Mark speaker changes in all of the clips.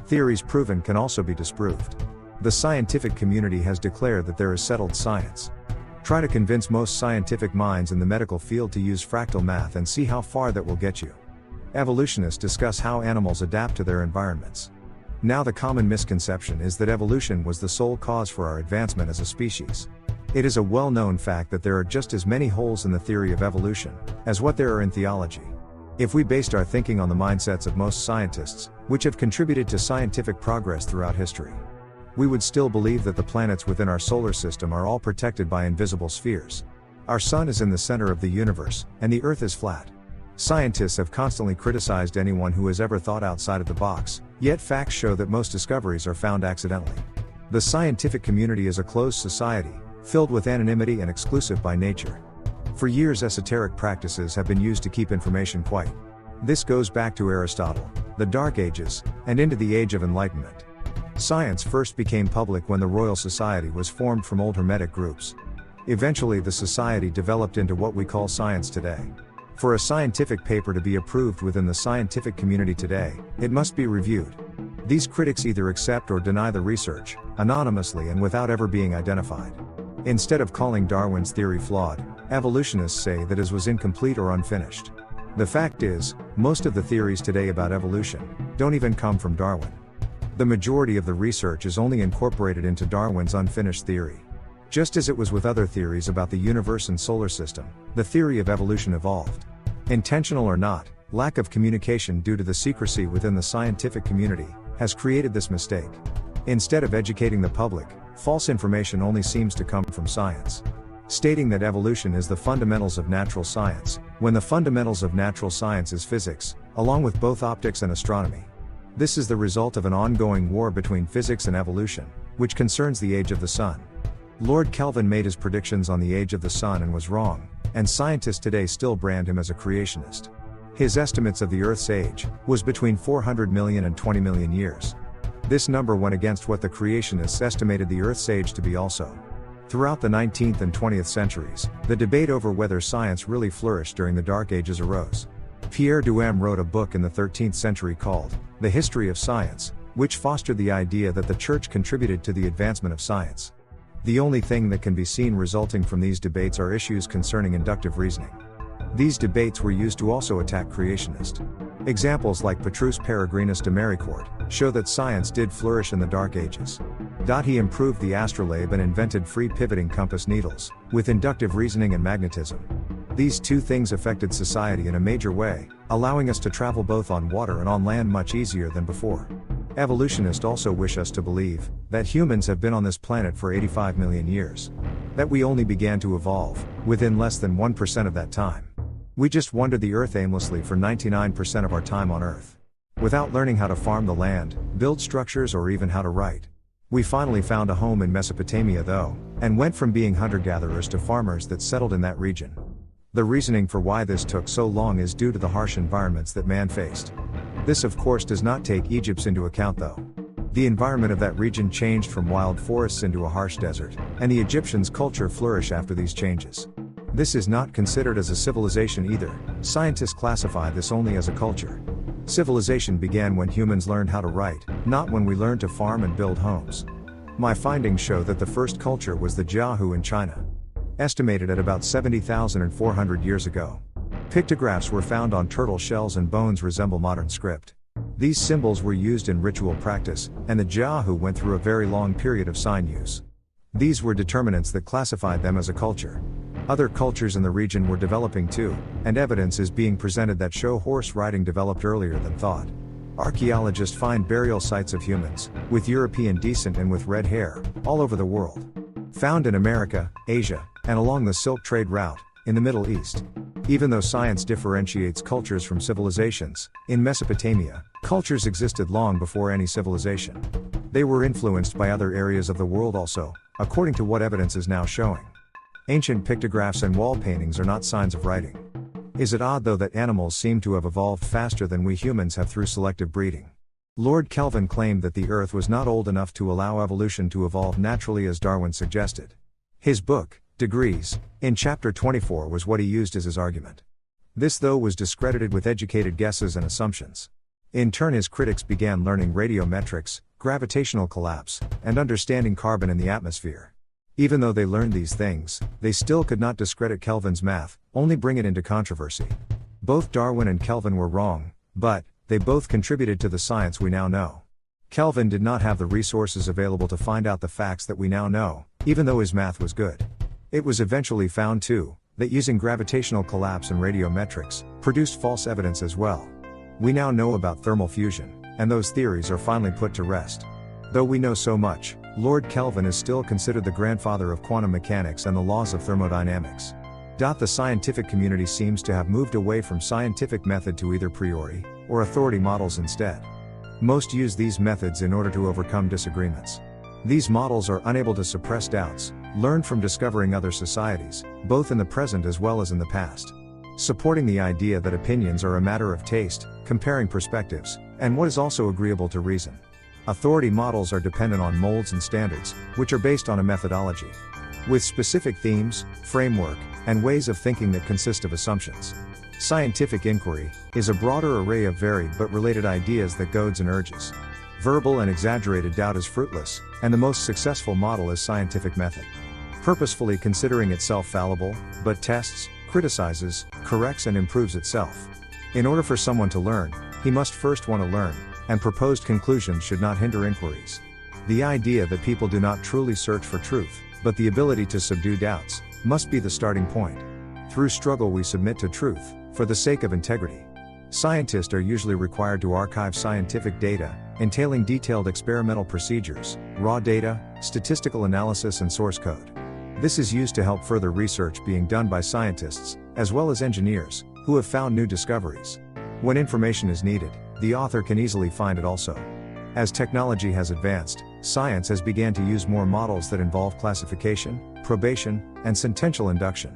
Speaker 1: Theories proven can also be disproved. The scientific community has declared that there is settled science. Try to convince most scientific minds in the medical field to use fractal math and see how far that will get you. Evolutionists discuss how animals adapt to their environments. Now the common misconception is that evolution was the sole cause for our advancement as a species. It is a well-known fact that there are just as many holes in the theory of evolution as what there are in theology. If we based our thinking on the mindsets of most scientists, which have contributed to scientific progress throughout history, we would still believe that the planets within our solar system are all protected by invisible spheres. Our sun is in the center of the universe, and the Earth is flat. Scientists have constantly criticized anyone who has ever thought outside of the box, yet facts show that most discoveries are found accidentally. The scientific community is a closed society, filled with anonymity and exclusive by nature. For years, esoteric practices have been used to keep information quiet. This goes back to Aristotle, the Dark Ages, and into the Age of Enlightenment. Science first became public when the Royal Society was formed from old Hermetic groups. Eventually, the society developed into what we call science today. For a scientific paper to be approved within the scientific community today, it must be reviewed. These critics either accept or deny the research, anonymously and without ever being identified. Instead of calling Darwin's theory flawed, evolutionists say that it was incomplete or unfinished. The fact is, most of the theories today about evolution don't even come from Darwin. The majority of the research is only incorporated into Darwin's unfinished theory. Just as it was with other theories about the universe and solar system, the theory of evolution evolved. Intentional or not, lack of communication due to the secrecy within the scientific community has created this mistake. Instead of educating the public, false information only seems to come from science, stating that evolution is the fundamentals of natural science, when the fundamentals of natural science is physics, along with both optics and astronomy. This is the result of an ongoing war between physics and evolution, which concerns the age of the sun. Lord Kelvin made his predictions on the age of the sun and was wrong, and scientists today still brand him as a creationist. His estimates of the Earth's age was between 400 million and 20 million years. This number went against what the creationists estimated the Earth's age to be also. Throughout the 19th and 20th centuries, the debate over whether science really flourished during the Dark Ages arose. Pierre Duhem wrote a book in the 13th century called The History of Science, which fostered the idea that the Church contributed to the advancement of science. The only thing that can be seen resulting from these debates are issues concerning inductive reasoning. These debates were used to also attack creationists. Examples like Petrus Peregrinus de Maricourt show that science did flourish in the Dark Ages. He improved the astrolabe and invented free pivoting compass needles, with inductive reasoning and magnetism. These two things affected society in a major way, allowing us to travel both on water and on land much easier than before. Evolutionists also wish us to believe that humans have been on this planet for 85 million years. That we only began to evolve within less than 1% of that time. We just wandered the Earth aimlessly for 99% of our time on Earth, without learning how to farm the land, build structures, or even how to write. We finally found a home in Mesopotamia though, and went from being hunter-gatherers to farmers that settled in that region. The reasoning for why this took so long is due to the harsh environments that man faced. This of course does not take Egypt into account though. The environment of that region changed from wild forests into a harsh desert, and the Egyptians' culture flourished after these changes. This is not considered as a civilization either. Scientists classify this only as a culture. Civilization began when humans learned how to write, not when we learned to farm and build homes. My findings show that the first culture was the Jiahu in China, estimated at about 70,400 years ago. Pictographs were found on turtle shells and bones resemble modern script. These symbols were used in ritual practice, and the Jiahu went through a very long period of sign use. These were determinants that classified them as a culture. Other cultures in the region were developing too, and evidence is being presented that show horse riding developed earlier than thought. Archaeologists find burial sites of humans, with European descent and with red hair, all over the world. Found in America, Asia, and along the Silk Trade route, in the Middle East. Even though science differentiates cultures from civilizations, in Mesopotamia, cultures existed long before any civilization. They were influenced by other areas of the world also, according to what evidence is now showing. Ancient pictographs and wall paintings are not signs of writing. Is it odd though that animals seem to have evolved faster than we humans have through selective breeding? Lord Kelvin claimed that the Earth was not old enough to allow evolution to evolve naturally as Darwin suggested. His book, Degrees, in chapter 24 was what he used as his argument. This though was discredited with educated guesses and assumptions. In turn his critics began learning radiometrics, gravitational collapse, and understanding carbon in the atmosphere. Even though they learned these things, they still could not discredit Kelvin's math, only bring it into controversy. Both Darwin and Kelvin were wrong, but they both contributed to the science we now know. Kelvin did not have the resources available to find out the facts that we now know, even though his math was good. It was eventually found too, that using gravitational collapse and radiometrics produced false evidence as well. We now know about thermal fusion, and those theories are finally put to rest. Though we know so much, Lord Kelvin is still considered the grandfather of quantum mechanics and the laws of thermodynamics. The scientific community seems to have moved away from scientific method to either priori or authority models instead. Most use these methods in order to overcome disagreements. These models are unable to suppress doubts, learned from discovering other societies, both in the present as well as in the past. Supporting the idea that opinions are a matter of taste, comparing perspectives, and what is also agreeable to reason. Authority models are dependent on molds and standards, which are based on a methodology, with specific themes, framework, and ways of thinking that consist of assumptions. Scientific inquiry is a broader array of varied but related ideas that goads and urges. Verbal and exaggerated doubt is fruitless, and the most successful model is scientific method. Purposefully considering itself fallible, but tests, criticizes, corrects and improves itself. In order for someone to learn, he must first want to learn, and proposed conclusions should not hinder inquiries. The idea that people do not truly search for truth, but the ability to subdue doubts, must be the starting point. Through struggle we submit to truth, for the sake of integrity. Scientists are usually required to archive scientific data, entailing detailed experimental procedures, raw data, statistical analysis and source code. This is used to help further research being done by scientists, as well as engineers, who have found new discoveries. When information is needed, the author can easily find it also. As technology has advanced, science has began to use more models that involve classification, probation, and sentential induction.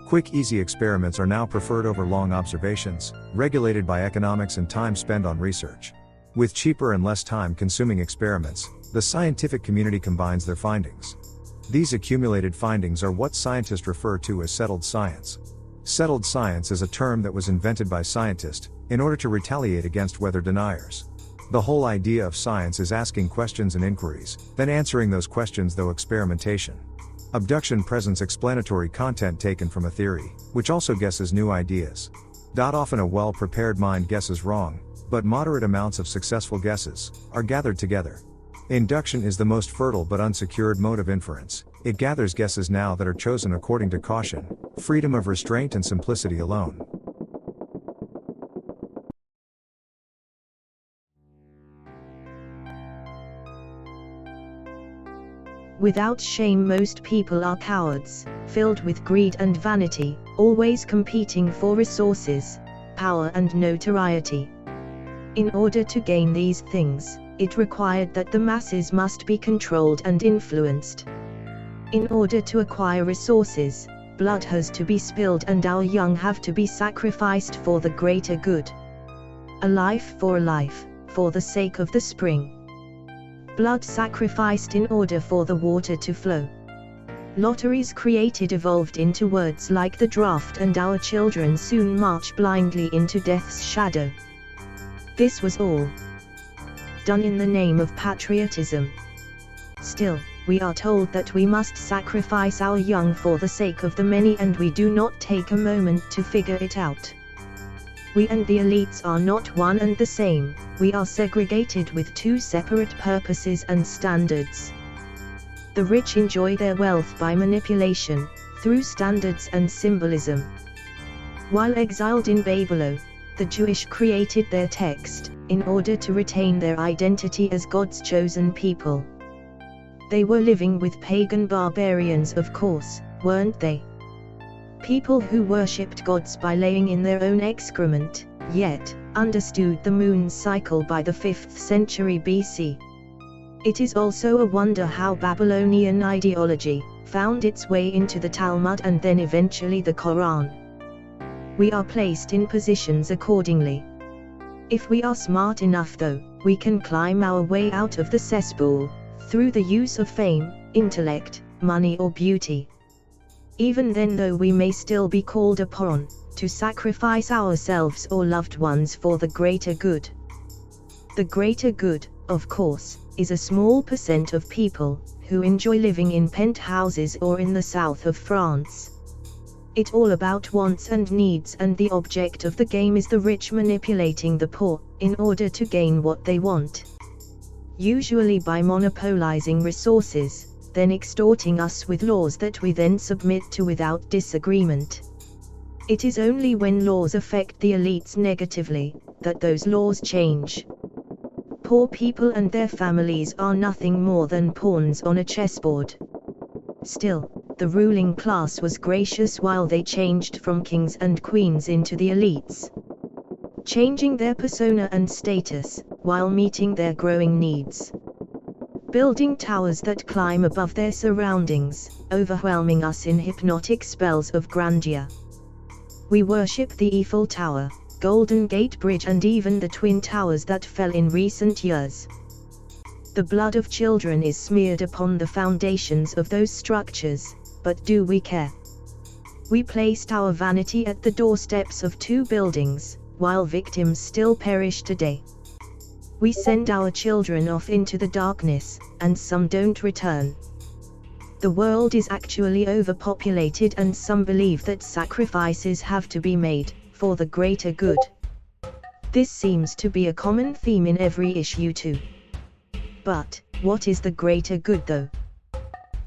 Speaker 1: Quick, easy experiments are now preferred over long observations, regulated by economics and time spent on research. With cheaper and less time-consuming experiments, the scientific community combines their findings. These accumulated findings are what scientists refer to as settled science. Settled science is a term that was invented by scientists, in order to retaliate against weather deniers. The whole idea of science is asking questions and inquiries, then answering those questions through experimentation. Abduction presents explanatory content taken from a theory, which also guesses new ideas. Often a well-prepared mind guesses wrong, but moderate amounts of successful guesses are gathered together. Induction is the most fertile but unsecured mode of inference. It gathers guesses now that are chosen according to caution, freedom of restraint and simplicity alone.
Speaker 2: Without shame, most people are cowards, filled with greed and vanity, always competing for resources, power and notoriety. In order to gain these things, it required that the masses must be controlled and influenced. In order to acquire resources, blood has to be spilled and our young have to be sacrificed for the greater good. A life, for the sake of the spring. Blood sacrificed in order for the water to flow. Lotteries created evolved into words like the draft, and our children soon march blindly into death's shadow. This was all done in the name of patriotism. Still, we are told that we must sacrifice our young for the sake of the many, and we do not take a moment to figure it out. We and the elites are not one and the same, we are segregated with two separate purposes and standards. The rich enjoy their wealth by manipulation, through standards and symbolism. While exiled in Babylon, the Jewish created their text, in order to retain their identity as God's chosen people. They were living with pagan barbarians, of course, weren't they? People who worshipped gods by laying in their own excrement, yet understood the moon's cycle by the 5th century BC. It is also a wonder how Babylonian ideology found its way into the Talmud and then eventually the Quran. We are placed in positions accordingly. If we are smart enough though, we can climb our way out of the cesspool, through the use of fame, intellect, money or beauty. Even then though we may still be called a pawn, to sacrifice ourselves or loved ones for the greater good. The greater good, of course, is a small percent of people who enjoy living in penthouses or in the south of France. It's all about wants and needs, and the object of the game is the rich manipulating the poor in order to gain what they want. Usually by monopolizing resources, then extorting us with laws that we then submit to without disagreement. It is only when laws affect the elites negatively that those laws change. Poor people and their families are nothing more than pawns on a chessboard. Still, the ruling class was gracious while they changed from kings and queens into the elites, changing their persona and status, while meeting their growing needs. Building towers that climb above their surroundings, overwhelming us in hypnotic spells of grandeur. We worship the Eiffel Tower, Golden Gate Bridge, and even the Twin Towers that fell in recent years. The blood of children is smeared upon the foundations of those structures, but do we care? We placed our vanity at the doorsteps of 2 buildings, while victims still perish today. We send our children off into the darkness, and some don't return. The world is actually overpopulated, and some believe that sacrifices have to be made for the greater good. This seems to be a common theme in every issue too. But, what is the greater good though?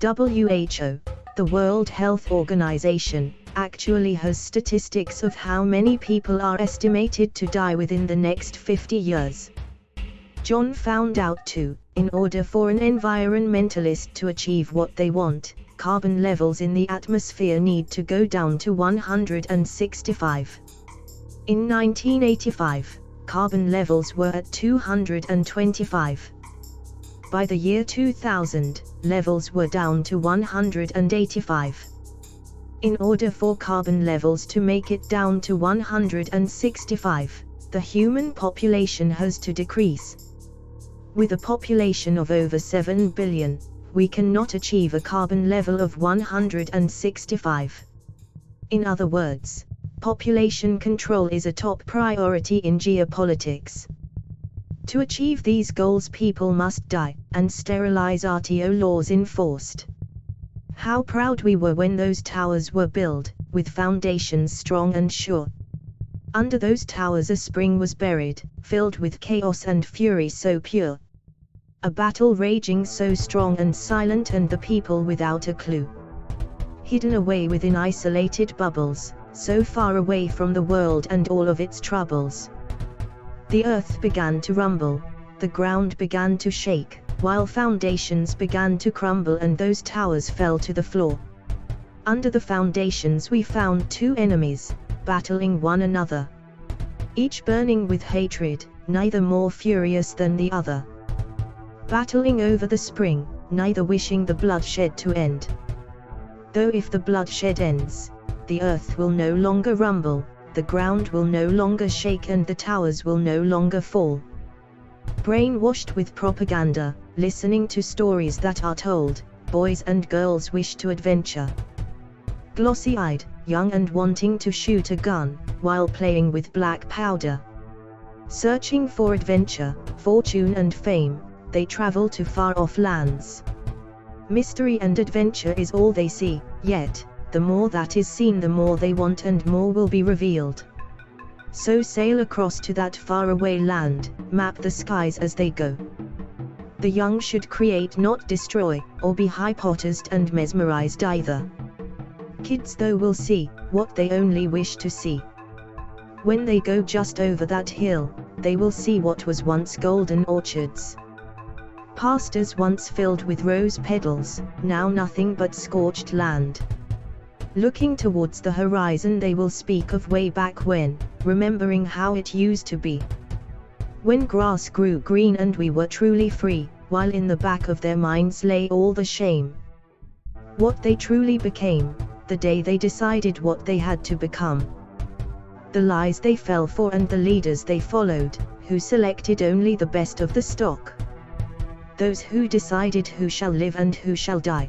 Speaker 2: WHO, the World Health Organization, actually has statistics of how many people are estimated to die within the next 50 years. John found out too, in order for an environmentalist to achieve what they want, carbon levels in the atmosphere need to go down to 165. In 1985, carbon levels were at 225. By the year 2000, levels were down to 185. In order for carbon levels to make it down to 165, the human population has to decrease. With a population of over 7 billion, we cannot achieve a carbon level of 165. In other words, population control is a top priority in geopolitics. To achieve these goals, people must die, and sterilize RTO laws enforced. How proud we were when those towers were built, with foundations strong and sure. Under those towers a spring was buried, filled with chaos and fury so pure. A battle raging so strong and silent, and the people without a clue. Hidden away within isolated bubbles, so far away from the world and all of its troubles. The earth began to rumble, the ground began to shake, while foundations began to crumble and those towers fell to the floor. Under the foundations we found 2 enemies, battling one another. Each burning with hatred, neither more furious than the other. Battling over the spring, neither wishing the bloodshed to end. Though if the bloodshed ends, the earth will no longer rumble, the ground will no longer shake, and the towers will no longer fall. Brainwashed with propaganda, listening to stories that are told, boys and girls wish to adventure. Glossy-eyed, young and wanting to shoot a gun, while playing with black powder. Searching for adventure, fortune and fame, they travel to far-off lands. Mystery and adventure is all they see, yet, the more that is seen the more they want and more will be revealed. So sail across to that faraway land, map the skies as they go. The young should create, not destroy, or be hypnotized and mesmerized either. Kids though will see what they only wish to see. When they go just over that hill, they will see what was once golden orchards. Pastures once filled with rose petals, now nothing but scorched land. Looking towards the horizon they will speak of way back when, remembering how it used to be. When grass grew green and we were truly free, while in the back of their minds lay all the shame. What they truly became, the day they decided what they had to become. The lies they fell for and the leaders they followed, who selected only the best of the stock. Those who decided who shall live and who shall die.